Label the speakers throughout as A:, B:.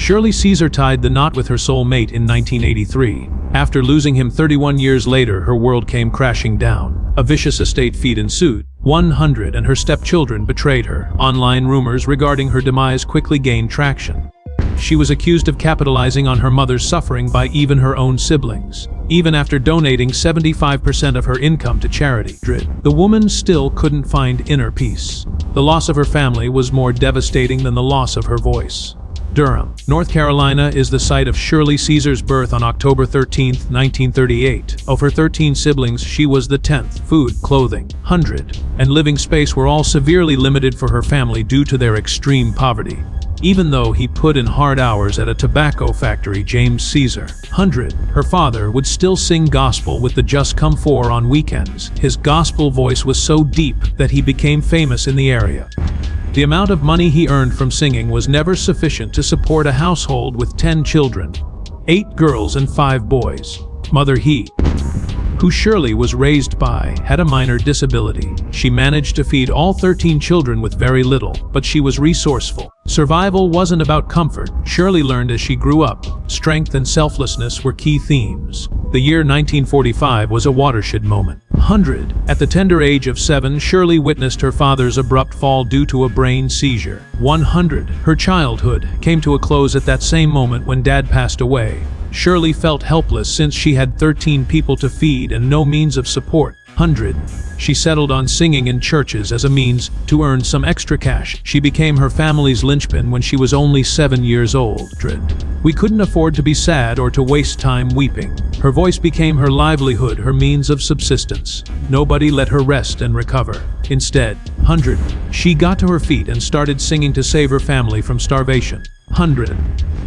A: Shirley Caesar tied the knot with her soulmate in 1983. After losing him 31 years later, her world came crashing down. A vicious estate feud ensued. 100 and her stepchildren betrayed her. Online rumors regarding her demise quickly gained traction. She was accused of capitalizing on her mother's suffering by even her own siblings. Even after donating 75% of her income to charity, the woman still couldn't find inner peace. The loss of her family was more devastating than the loss of her voice. Durham, North Carolina is the site of Shirley Caesar's birth on October 13, 1938. Of her 13 siblings, she was the 10th. Food, clothing, 100, and living space were all severely limited for her family due to their extreme poverty. Even though he put in hard hours at a tobacco factory, James Caesar, 100, her father, would still sing gospel with the Just Come Four on weekends. His gospel voice was so deep that he became famous in the area. The amount of money he earned from singing was never sufficient to support a household with 10 children, 8 girls and 5 boys. Mother who Shirley was raised by, had a minor disability. She managed to feed all 13 children with very little, but she was resourceful. Survival wasn't about comfort. Shirley learned as she grew up. Strength and selflessness were key themes. The year 1945 was a watershed moment. 100. At the tender age of 7, Shirley witnessed her father's abrupt fall due to a brain seizure. 100. Her childhood came to a close at that same moment when Dad passed away. Shirley felt helpless since she had 13 people to feed and no means of support. 100. She settled on singing in churches as a means to earn some extra cash. She became her family's linchpin when she was only 7 years old. We couldn't afford to be sad or to waste time weeping. Her voice became her livelihood, her means of subsistence. Nobody let her rest and recover. Instead, 100. She got to her feet and started singing to save her family from starvation. 100.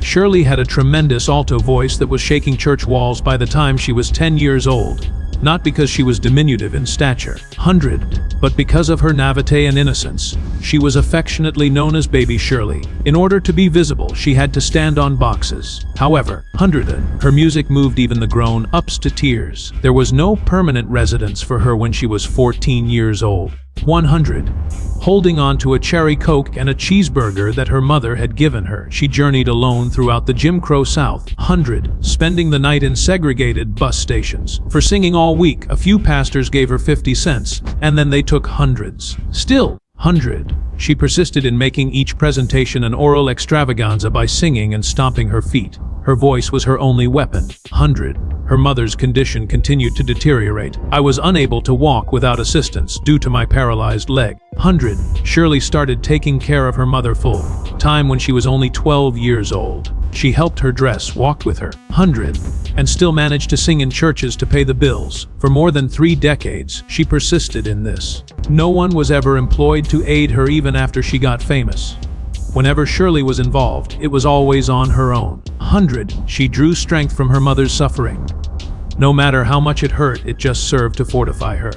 A: Shirley had a tremendous alto voice that was shaking church walls by the time she was 10 years old. Not because she was diminutive in stature, 100, but because of her naivete and innocence. She was affectionately known as Baby Shirley. In order to be visible, she had to stand on boxes. However, 100, her music moved even the grown-ups to tears. There was no permanent residence for her when she was 14 years old. 100. Holding on to a cherry Coke and a cheeseburger that her mother had given her, she journeyed alone throughout the Jim Crow South. 100. Spending the night in segregated bus stations. For singing all week, a few pastors gave her 50 cents, and then they took hundreds. Still, 100. She persisted in making each presentation an oral extravaganza by singing and stomping her feet. Her voice was her only weapon. 100. Her mother's condition continued to deteriorate. I was unable to walk without assistance due to my paralyzed leg. 100. Shirley started taking care of her mother full time when she was only 12 years old. She helped her dress, walked with her. 100. And still managed to sing in churches to pay the bills. For more than 3 decades, she persisted in this. No one was ever employed to aid her even after she got famous. Whenever Shirley was involved, it was always on her own. 100. She drew strength from her mother's suffering. No matter how much it hurt, it just served to fortify her.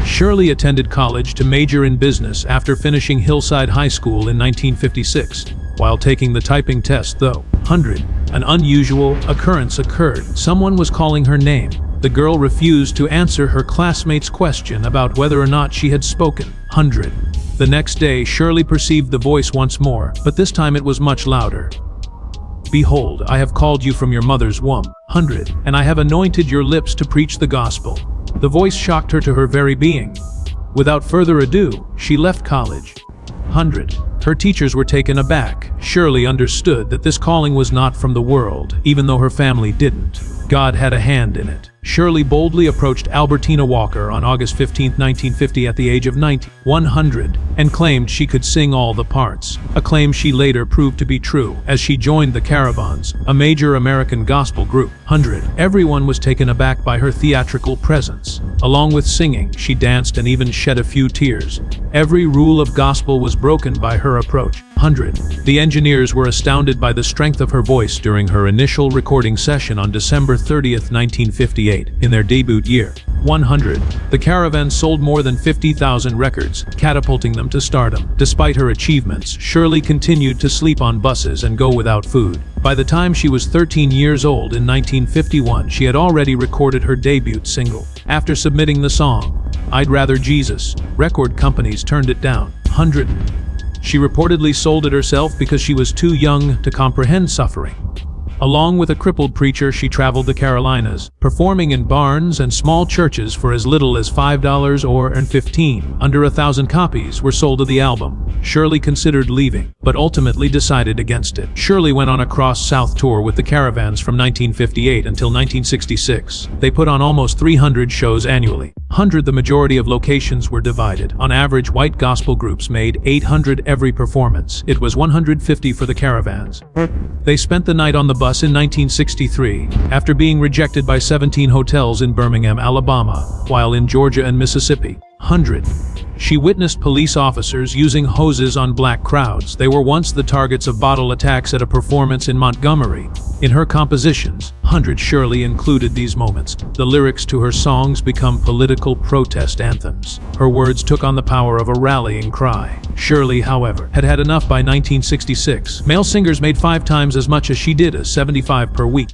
A: Shirley attended college to major in business after finishing Hillside High School in 1956. While taking the typing test, though, 100, an unusual occurrence occurred. Someone was calling her name. The girl refused to answer her classmate's question about whether or not she had spoken. 100. The next day, Shirley perceived the voice once more, but this time it was much louder. Behold, I have called you from your mother's womb. 100. And I have anointed your lips to preach the gospel. The voice shocked her to her very being. Without further ado, she left college. 100. Her teachers were taken aback. Shirley understood that this calling was not from the world, even though her family didn't. God had a hand in it. Shirley boldly approached Albertina Walker on August 15, 1950 at the age of 100, and claimed she could sing all the parts, a claim she later proved to be true as she joined the Caravans, a major American gospel group. 100. Everyone was taken aback by her theatrical presence. Along with singing, she danced and even shed a few tears. Every rule of gospel was broken by her approach. 100. The engineers were astounded by the strength of her voice during her initial recording session on December 30, 1958, in their debut year. 100. The Caravans sold more than 50,000 records, catapulting them to stardom. Despite her achievements, Shirley continued to sleep on buses and go without food. By the time she was 13 years old in 1951, she had already recorded her debut single. After submitting the song, I'd Rather Jesus, record companies turned it down. 100. She reportedly sold it herself because she was too young to comprehend suffering. Along with a crippled preacher, she traveled the Carolinas, performing in barns and small churches for as little as $5 or $15. Under 1,000 copies were sold of the album. Shirley considered leaving, but ultimately decided against it. Shirley went on a cross-South tour with the Caravans from 1958 until 1966. They put on almost 300 shows annually. The majority of locations were divided. On average, white gospel groups made $800 every performance. It was $150 for the Caravans. They spent the night on the bus in 1963, after being rejected by 17 hotels in Birmingham, Alabama, while in Georgia and Mississippi. She witnessed police officers using hoses on black crowds. They were once the targets of bottle attacks at a performance in Montgomery. In her compositions, Shirley included these moments. The lyrics to her songs become political protest anthems. Her words took on the power of a rallying cry. Shirley, however, had had enough by 1966. Male singers made 5 times as much as she did, as $75 per week.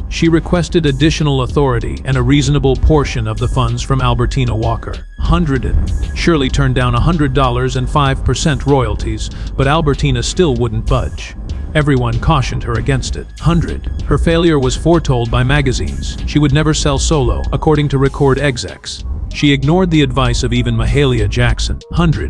A: She requested additional authority and a reasonable portion of the funds from Albertina Walker. Shirley turned down $100 and 5% royalties, but Albertina still wouldn't budge. Everyone cautioned her against it. Her failure was foretold by magazines. She would never sell solo, according to record execs. She ignored the advice of even Mahalia Jackson,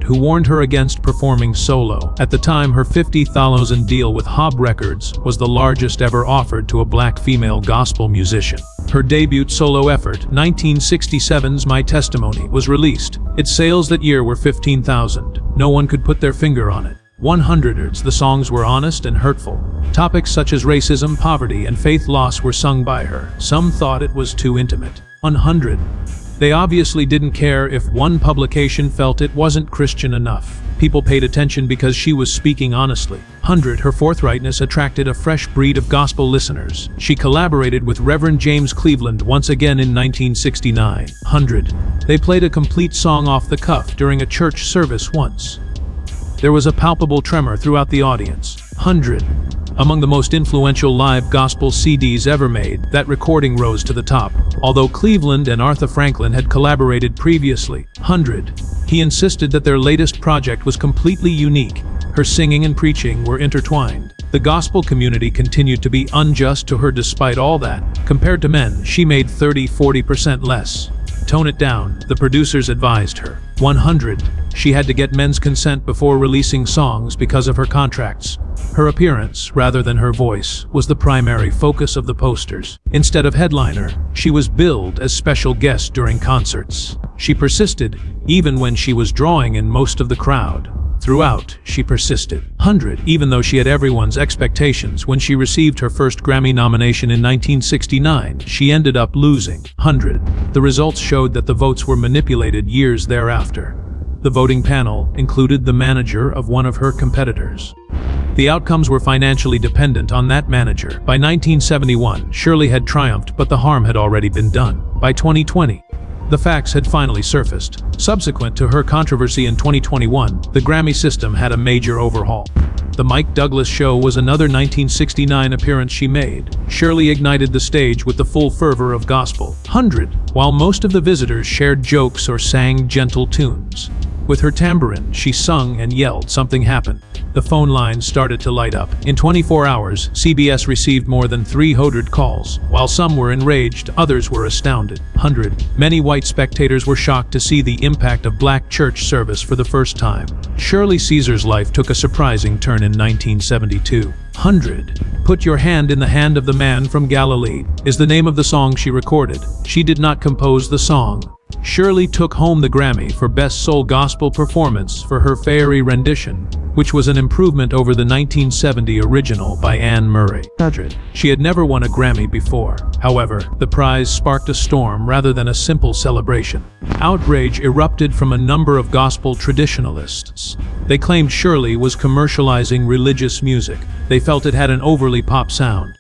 A: who warned her against performing solo. At the time, her $50,000 deal with Hob Records was the largest ever offered to a black female gospel musician. Her debut solo effort, 1967's My Testimony, was released. Its sales that year were 15,000. No one could put their finger on it. The songs were honest and hurtful. Topics such as racism, poverty, and faith loss were sung by her. Some thought it was too intimate. They obviously didn't care if one publication felt it wasn't Christian enough. People paid attention because she was speaking honestly. Her forthrightness attracted a fresh breed of gospel listeners. She collaborated with Reverend James Cleveland once again in 1969. They played a complete song off the cuff during a church service once. There was a palpable tremor throughout the audience. Among the most influential live gospel CDs ever made, that recording rose to the top. Although Cleveland and Aretha Franklin had collaborated previously, he insisted that their latest project was completely unique. Her singing and preaching were intertwined. The gospel community continued to be unjust to her despite all that. Compared to men, she made 30–40% less. Tone it down, the producers advised her. She had to get men's consent before releasing songs because of her contracts. Her appearance, rather than her voice, was the primary focus of the posters. Instead of headliner, she was billed as special guest during concerts. She persisted, even when she was drawing in most of the crowd. Throughout, she persisted. Even though she had everyone's expectations. When she received her first Grammy nomination in 1969, she ended up losing. The results showed that the votes were manipulated years thereafter. The voting panel included the manager of one of her competitors. The outcomes were financially dependent on that manager. By 1971, Shirley had triumphed, but the harm had already been done. By 2020, the facts had finally surfaced. Subsequent to her controversy in 2021, the Grammy system had a major overhaul. The Mike Douglas Show was another 1969 appearance she made. Shirley ignited the stage with the full fervor of gospel. While most of the visitors shared jokes or sang gentle tunes. With her tambourine, she sung and yelled. Something happened. The phone lines started to light up. In 24 hours, CBS received more than 300 calls. While some were enraged, others were astounded. Many white spectators were shocked to see the impact of black church service for the first time. Shirley Caesar's life took a surprising turn in 1972. Put Your Hand in the Hand of the Man from Galilee is the name of the song she recorded. She did not compose the song. Shirley took home the Grammy for Best Soul Gospel Performance for her fairy rendition, which was an improvement over the 1970 original by Anne Murray. She had never won a Grammy before. However, the prize sparked a storm rather than a simple celebration. Outrage erupted from a number of gospel traditionalists. They claimed Shirley was commercializing religious music. They felt it had an overly pop sound.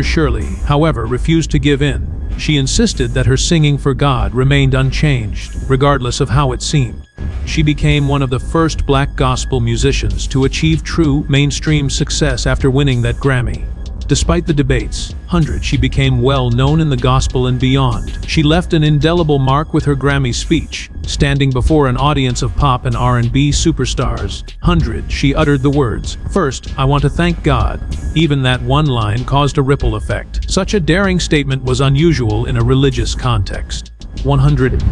A: Shirley, however, refused to give in. She insisted that her singing for God remained unchanged, regardless of how it seemed. She became one of the first black gospel musicians to achieve true mainstream success after winning that Grammy. Despite the debates, 100, she became well known in the gospel and beyond. She left an indelible mark with her Grammy speech, standing before an audience of pop and R&B superstars. 100, she uttered the words, "First, I want to thank God." Even that one line caused a ripple effect. Such a daring statement was unusual in a religious context. 100.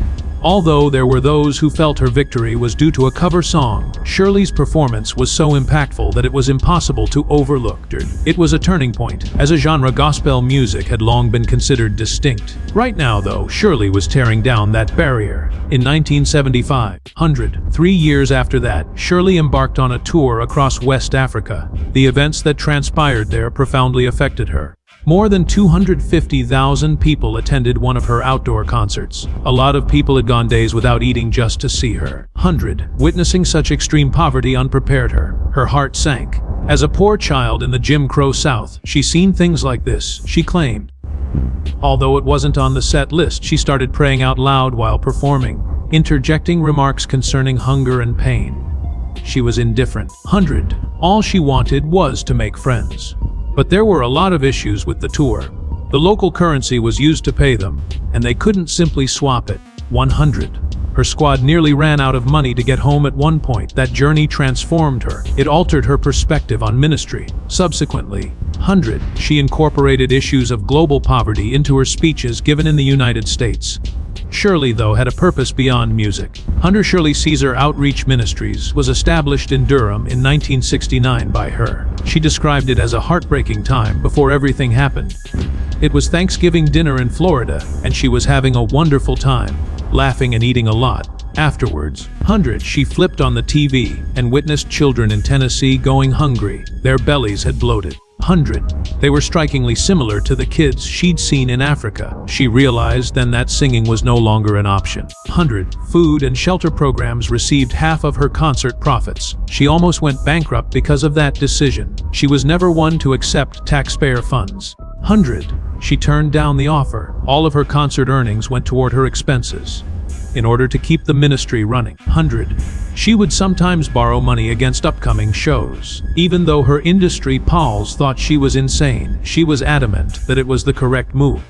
A: Although there were those who felt her victory was due to a cover song, Shirley's performance was so impactful that it was impossible to overlook. It was a turning point, as a genre gospel music had long been considered distinct. Right now, though, Shirley was tearing down that barrier. In 1975, 100, 3 years after that, Shirley embarked on a tour across West Africa. The events that transpired there profoundly affected her. More than 250,000 people attended one of her outdoor concerts. A lot of people had gone days without eating just to see her. 100, witnessing such extreme poverty unprepared her. Her heart sank. As a poor child in the Jim Crow South, she's seen things like this, she claimed. Although it wasn't on the set list, she started praying out loud while performing, interjecting remarks concerning hunger and pain. She was indifferent. 100, all she wanted was to make friends. But there were a lot of issues with the tour. The local currency was used to pay them, and they couldn't simply swap it. 100. Her squad nearly ran out of money to get home at one point. That journey transformed her. It altered her perspective on ministry. Subsequently, 100, she incorporated issues of global poverty into her speeches given in the United States. Shirley, though, had a purpose beyond music. 100 Shirley Caesar Outreach Ministries was established in Durham in 1969 by her. She described it as a heartbreaking time before everything happened. It was Thanksgiving dinner in Florida, and she was having a wonderful time, laughing and eating a lot. Afterwards, 100, she flipped on the TV and witnessed children in Tennessee going hungry. Their bellies had bloated. 100. They were strikingly similar to the kids she'd seen in Africa. She realized then that singing was no longer an option. 100. Food and shelter programs received half of her concert profits. She almost went bankrupt because of that decision. She was never one to accept taxpayer funds. 100. She turned down the offer. All of her concert earnings went toward her expenses. In order to keep the ministry running. 100. She would sometimes borrow money against upcoming shows. Even though her industry pals thought she was insane, she was adamant that it was the correct move.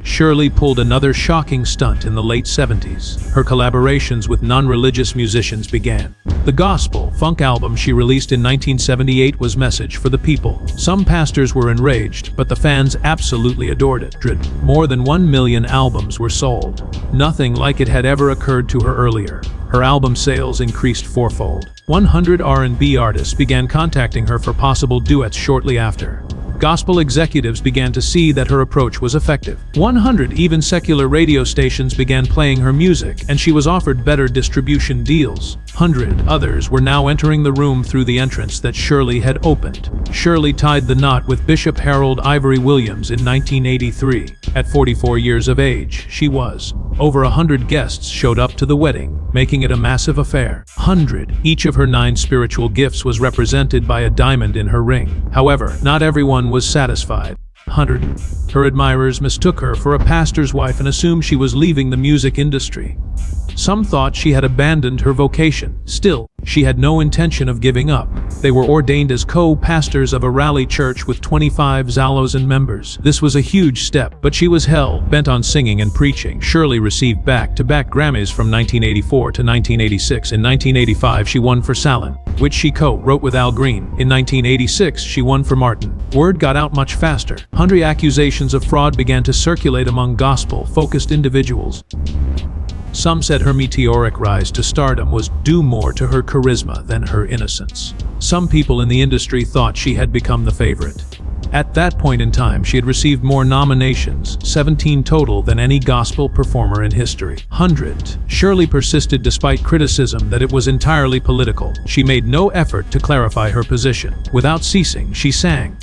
A: Shirley pulled another shocking stunt in the late 70s. Her collaborations with non-religious musicians began. The gospel funk album she released in 1978 was Message for the People. Some pastors were enraged, but the fans absolutely adored it. More than 1 million albums were sold. Nothing like it had ever occurred to her earlier. Her album sales increased fourfold. 100 R&B artists began contacting her for possible duets shortly after. Gospel executives began to see that her approach was effective. 100 even secular radio stations began playing her music, and she was offered better distribution deals. 100 others were now entering the room through the entrance that Shirley had opened. Shirley tied the knot with Bishop Harold Ivory Williams in 1983. At 44 years of age, she was. Over 100 guests showed up to the wedding, making it a massive affair. 100. Each of her 9 spiritual gifts was represented by a diamond in her ring. However, not everyone was satisfied. 100. Her admirers mistook her for a pastor's wife and assumed she was leaving the music industry. Some thought she had abandoned her vocation. Still, she had no intention of giving up. They were ordained as co-pastors of a rally church with 25 Zallows members. This was a huge step, but she was hell-bent on singing and preaching. Shirley received back-to-back Grammys from 1984 to 1986. In 1985, she won for Salin, which she co-wrote with Al Green. In 1986, she won for Martin. Word got out much faster. 100 accusations of fraud began to circulate among gospel-focused individuals. Some said her meteoric rise to stardom was due more to her charisma than her innocence. Some people in the industry thought she had become the favorite. At that point in time, she had received more nominations, 17 total, than any gospel performer in history. 100. Shirley persisted despite criticism that it was entirely political. She made no effort to clarify her position. Without ceasing, she sang.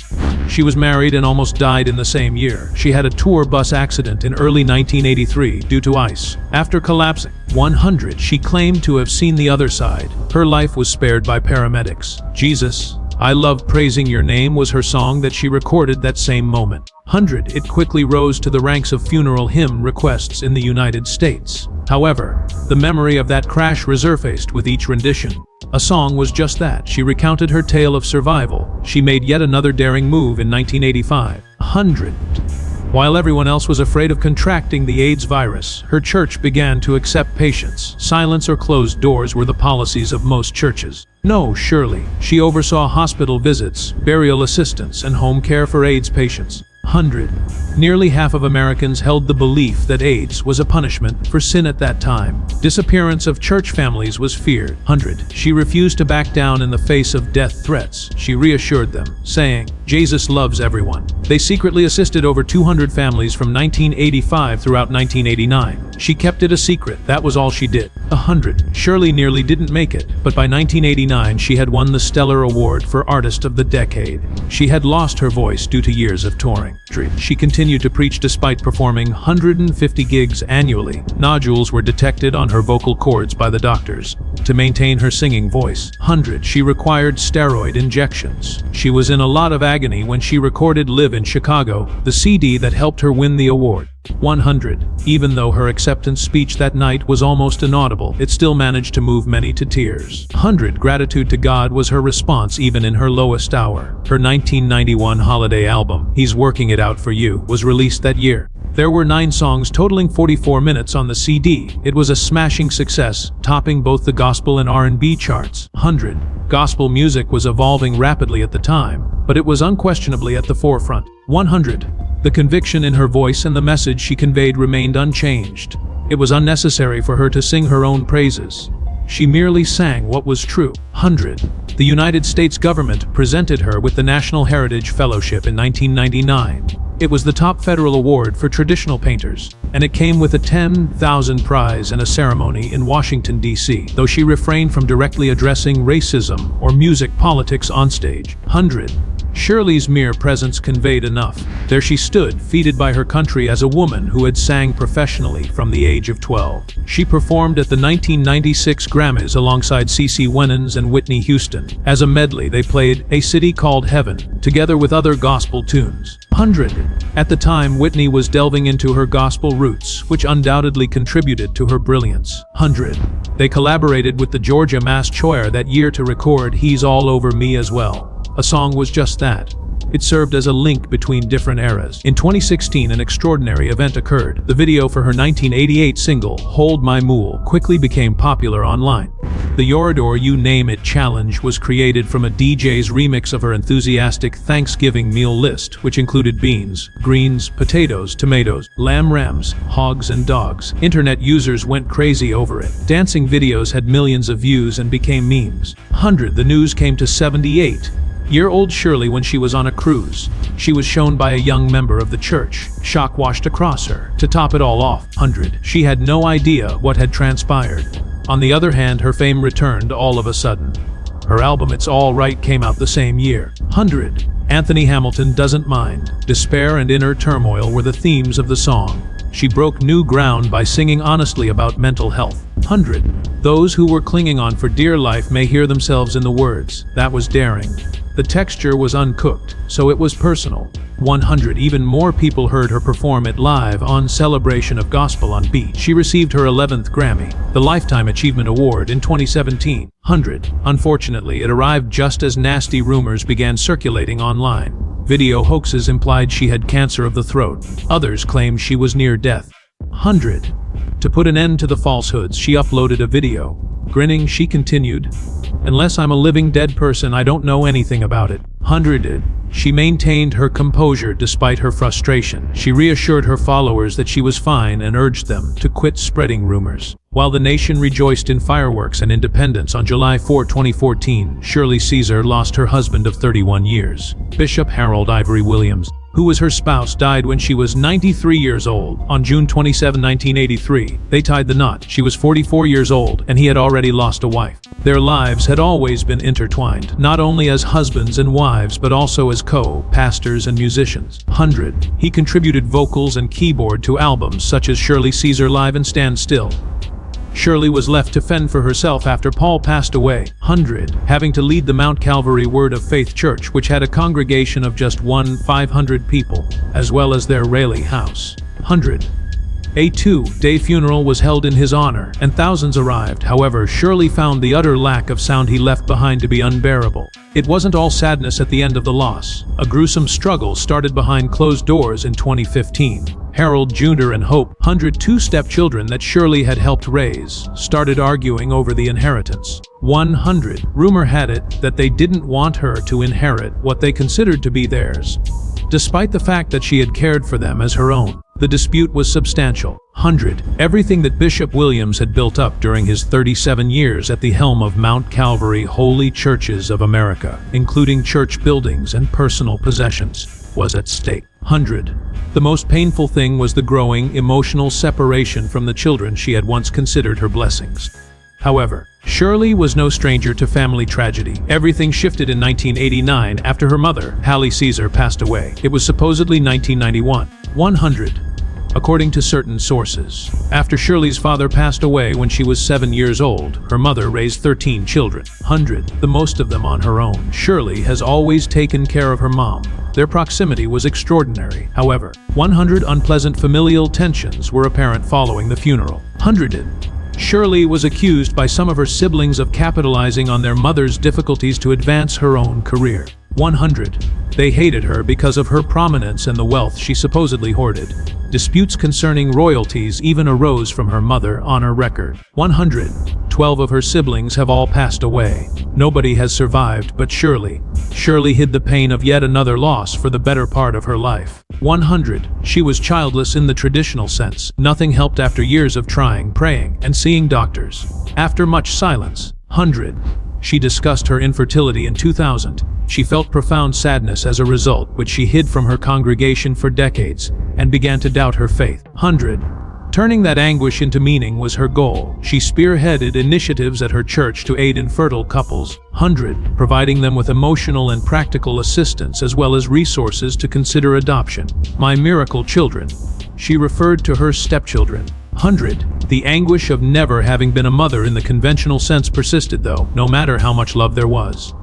A: She was married and almost died in the same year. She had a tour bus accident in early 1983 due to ice. After collapsing, 100, she claimed to have seen the other side. Her life was spared by paramedics. Jesus I Love Praising Your Name was her song that she recorded that same moment. 100. It quickly rose to the ranks of funeral hymn requests in the United States. However, the memory of that crash resurfaced with each rendition. A song was just that. She recounted her tale of survival. She made yet another daring move in 1985. 100. While everyone else was afraid of contracting the AIDS virus, her church began to accept patients. Silence or closed doors were the policies of most churches. No, Shirley. She oversaw hospital visits, burial assistance, and home care for AIDS patients. 100. Nearly half of Americans held the belief that AIDS was a punishment for sin at that time. Disappearance of church families was feared. 100. She refused to back down in the face of death threats. She reassured them, saying, "Jesus loves everyone." They secretly assisted over 200 families from 1985 throughout 1989. She kept it a secret. That was all she did. 100. Shirley nearly didn't make it, but by 1989 she had won the Stellar Award for Artist of the Decade. She had lost her voice due to years of touring. She continued to preach despite performing 150 gigs annually. Nodules were detected on her vocal cords by the doctors. To maintain her singing voice, 100, she required steroid injections. She was in a lot of agony when she recorded Live in Chicago, the CD that helped her win the award. 100. Even though her acceptance speech that night was almost inaudible, it still managed to move many to tears. 100. Gratitude to God was her response even in her lowest hour. Her 1991 holiday album, He's Working It Out for You, was released that year. There were 9 songs totaling 44 minutes on the CD. It was a smashing success, topping both the gospel and R&B charts. 100. Gospel music was evolving rapidly at the time, but it was unquestionably at the forefront. 100. The conviction in her voice and the message she conveyed remained unchanged. It was unnecessary for her to sing her own praises. She merely sang what was true. 100. The United States government presented her with the National Heritage Fellowship in 1999. It was the top federal award for traditional painters, and it came with a $10,000 prize and a ceremony in Washington, D.C., though she refrained from directly addressing racism or music politics on stage. 100. Shirley's mere presence conveyed enough. There she stood, feted by her country as a woman who had sang professionally from the age of 12. She performed at the 1996 Grammys alongside CeCe Winans and Whitney Houston. As a medley, they played A City Called Heaven, together with other gospel tunes. 100. At the time, Whitney was delving into her gospel roots, which undoubtedly contributed to her brilliance. 100. They collaborated with the Georgia Mass Choir that year to record He's All Over Me as well. A song was just that. It served as a link between different eras. In 2016, an extraordinary event occurred. The video for her 1988 single, Hold My Mule, quickly became popular online. The Yorador You Name It challenge was created from a DJ's remix of her enthusiastic Thanksgiving meal list, which included beans, greens, potatoes, tomatoes, lamb rams, hogs, and dogs. Internet users went crazy over it. Dancing videos had millions of views and became memes. 100. The news came to 78-year-old Shirley when she was on a cruise. She was shown by a young member of the church. Shock washed across her. To top it all off, 100. She had no idea what had transpired. On the other hand, her fame returned all of a sudden. Her album It's All Right came out the same year. 100. Anthony Hamilton Doesn't Mind. Despair and inner turmoil were the themes of the song. She broke new ground by singing honestly about mental health. 100. Those who were clinging on for dear life may hear themselves in the words. That was daring. The texture was uncooked, so it was personal. 100. Even more people heard her perform it live on Celebration of Gospel on Beat. She received her 11th Grammy, the Lifetime Achievement Award, in 2017. 100. Unfortunately, it arrived just as nasty rumors began circulating online. Video hoaxes implied she had cancer of the throat. Others claimed she was near death. 100. To put an end to the falsehoods, she uploaded a video. Grinning, she continued, "Unless I'm a living dead person, I don't know anything about it." 100. She maintained her composure despite her frustration. She reassured her followers that she was fine and urged them to quit spreading rumors. While the nation rejoiced in fireworks and independence on July 4, 2014, Shirley Caesar lost her husband of 31 years. Bishop Harold Ivory Williams, who was her spouse, died when she was 93 years old. On June 27, 1983, they tied the knot. She was 44 years old, and he had already lost a wife. Their lives had always been intertwined, not only as husbands and wives, but also as co-pastors and musicians. 100. He contributed vocals and keyboard to albums such as Shirley Caesar Live and Stand Still. Shirley was left to fend for herself after Paul passed away. 100. Having to lead the Mount Calvary Word of Faith Church, which had a congregation of just 500 people, as well as their Raleigh house. 100. A two-day funeral was held in his honor, and thousands arrived. However, Shirley found the utter lack of sound he left behind to be unbearable. It wasn't all sadness at the end of the loss. A gruesome struggle started behind closed doors in 2015. Harold Jr. and Hope, 102 stepchildren that Shirley had helped raise, started arguing over the inheritance. 100. Rumor had it that they didn't want her to inherit what they considered to be theirs, despite the fact that she had cared for them as her own. The dispute was substantial. 100. Everything that Bishop Williams had built up during his 37 years at the helm of Mount Calvary Holy Churches of America, including church buildings and personal possessions, was at stake. 100. The most painful thing was the growing emotional separation from the children she had once considered her blessings. However, Shirley was no stranger to family tragedy. Everything shifted in 1989 after her mother, Hallie Caesar, passed away. It was supposedly 1991. 100. According to certain sources, after Shirley's father passed away when she was 7 years old, her mother raised 13 children. 100. The most of them on her own. Shirley has always taken care of her mom. Their proximity was extraordinary. However, 100 unpleasant familial tensions were apparent following the funeral. 100. Shirley was accused by some of her siblings of capitalizing on their mother's difficulties to advance her own career. 100. They hated her because of her prominence and the wealth she supposedly hoarded. Disputes concerning royalties even arose from her mother on her record. 100. 12 of her siblings have all passed away. Nobody has survived but Shirley. Shirley hid the pain of yet another loss for the better part of her life. 100. She was childless in the traditional sense. Nothing helped after years of trying, praying, and seeing doctors. After much silence. 100. She discussed her infertility in 2000. She felt profound sadness as a result, which she hid from her congregation for decades, and began to doubt her faith. 100. Turning that anguish into meaning was her goal. She spearheaded initiatives at her church to aid infertile couples. 100. Providing them with emotional and practical assistance as well as resources to consider adoption. My miracle children. She referred to her stepchildren. 100. The anguish of never having been a mother in the conventional sense persisted though, no matter how much love there was.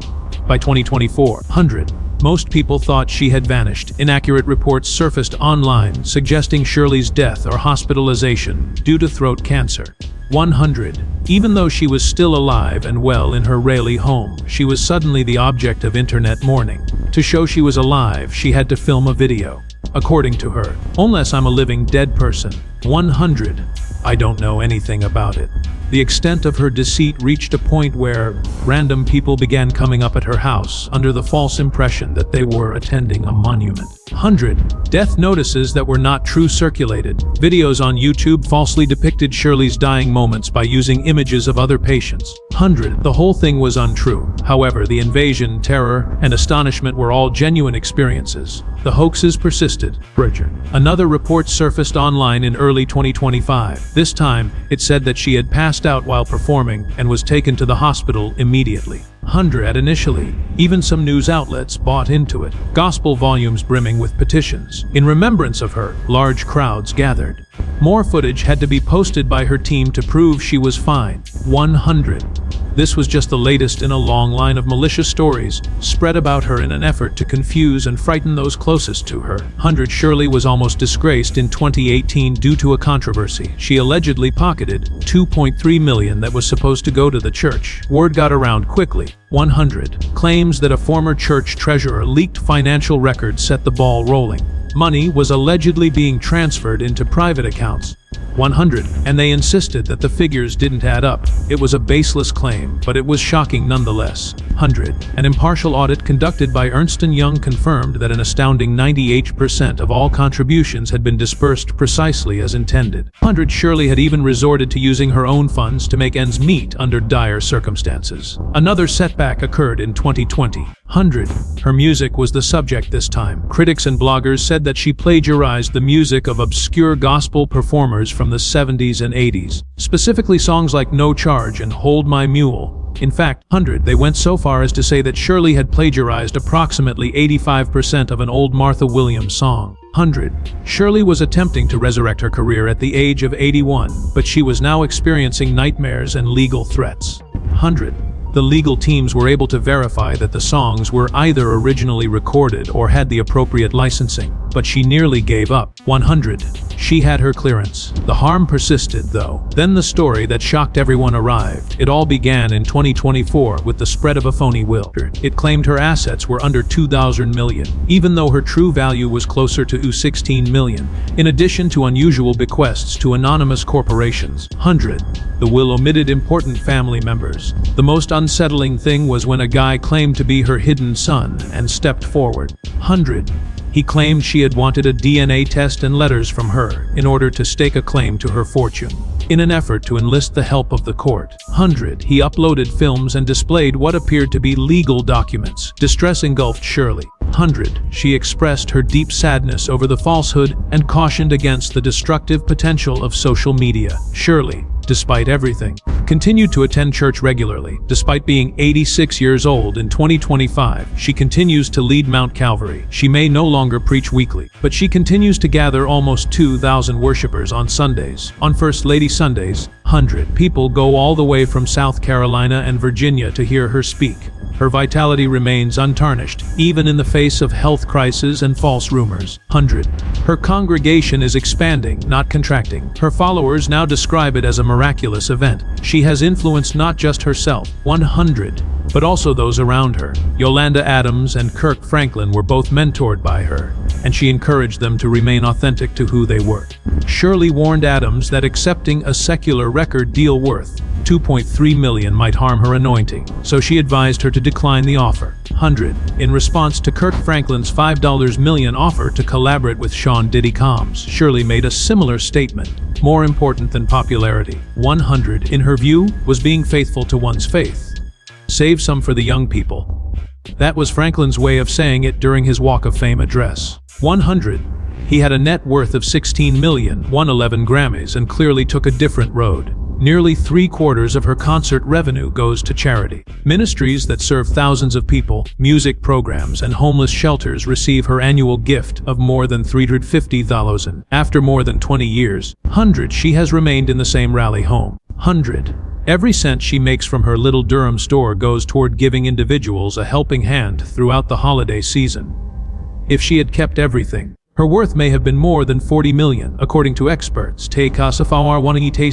A: By 2024, 100. Most people thought she had vanished. Inaccurate reports surfaced online suggesting Shirley's death or hospitalization due to throat cancer. 100. Even though she was still alive and well in her Raleigh home, she was suddenly the object of internet mourning. To show she was alive, she had to film a video. According to her, unless I'm a living dead person. 100. I don't know anything about it. The extent of her deceit reached a point where random people began coming up at her house under the false impression that they were attending a monument. 100. Death notices that were not true circulated. Videos on YouTube falsely depicted Shirley's dying moments by using images of other patients. 100. The whole thing was untrue. However, the invasion, terror, and astonishment were all genuine experiences. The hoaxes persisted. Bridger. Another report surfaced online in early 2025. This time, it said that she had passed out while performing and was taken to the hospital immediately. 100 initially. Even some news outlets bought into it. Gospel volumes brimming with petitions. In remembrance of her, large crowds gathered. More footage had to be posted by her team to prove she was fine. 100. This was just the latest in a long line of malicious stories spread about her in an effort to confuse and frighten those closest to her. 100. Shirley was almost disgraced in 2018 due to a controversy. She allegedly pocketed $2.3 million that was supposed to go to the church. Word got around quickly. 100. Claims that a former church treasurer leaked financial records set the ball rolling. Money was allegedly being transferred into private accounts. 100. And they insisted that the figures didn't add up. It was a baseless claim, but it was shocking nonetheless. 100. An impartial audit conducted by Ernst & Young confirmed that an astounding 98% of all contributions had been dispersed precisely as intended. 100. Shirley had even resorted to using her own funds to make ends meet under dire circumstances. Another setback occurred in 2020. 100. Her music was the subject this time. Critics and bloggers said that she plagiarized the music of obscure gospel performers from the 70s and 80s, specifically songs like No Charge and Hold My Mule. In fact, 100. They went so far as to say that Shirley had plagiarized approximately 85% of an old Martha Williams song. 100. Shirley was attempting to resurrect her career at the age of 81, but she was now experiencing nightmares and legal threats. 100. The legal teams were able to verify that the songs were either originally recorded or had the appropriate licensing, but she nearly gave up. 100. She had her clearance. The harm persisted, though. Then the story that shocked everyone arrived. It all began in 2024 with the spread of a phony will. It claimed her assets were under 2,000 million, even though her true value was closer to 16 million, in addition to unusual bequests to anonymous corporations. 100. The will omitted important family members. The most unsettling thing was when a guy claimed to be her hidden son and stepped forward. 100. He claimed she had wanted a DNA test and letters from her in order to stake a claim to her fortune. In an effort to enlist the help of the court. 100. He uploaded films and displayed what appeared to be legal documents. Distress engulfed Shirley. 100. She expressed her deep sadness over the falsehood and cautioned against the destructive potential of social media. Shirley, despite everything, continued to attend church regularly. Despite being 86 years old in 2025, she continues to lead Mount Calvary. She may no longer preach weekly, but she continues to gather almost 2,000 worshipers on Sundays. On First Lady Sundays, 100 people go all the way from South Carolina and Virginia to hear her speak. Her vitality remains untarnished, even in the face of health crises and false rumors. 100. Her congregation is expanding, not contracting. Her followers now describe it as a miraculous event. She has influenced not just herself, 100, but also those around her. Yolanda Adams and Kirk Franklin were both mentored by her, and she encouraged them to remain authentic to who they were. Shirley warned Adams that accepting a secular record deal worth $2.3 million might harm her anointing, so she advised her to decline the offer. 100. In response to Kirk Franklin's $5 million offer to collaborate with Sean Diddy Combs, Shirley made a similar statement. More important than popularity, 100, in her view, was being faithful to one's faith. Save some for the young people. That was Franklin's way of saying it during his Walk of Fame address. 100. He had a net worth of 16 million, won 11 Grammys, and clearly took a different road. Nearly 3/4 of her concert revenue goes to charity. Ministries that serve thousands of people, music programs, and homeless shelters receive her annual gift of more than $350,000. After more than 20 years, 100, she has remained in the same rally home. 100. Every cent she makes from her little Durham store goes toward giving individuals a helping hand throughout the holiday season. If she had kept everything, her worth may have been more than 40 million, according to experts. Te kasafawar wanang ite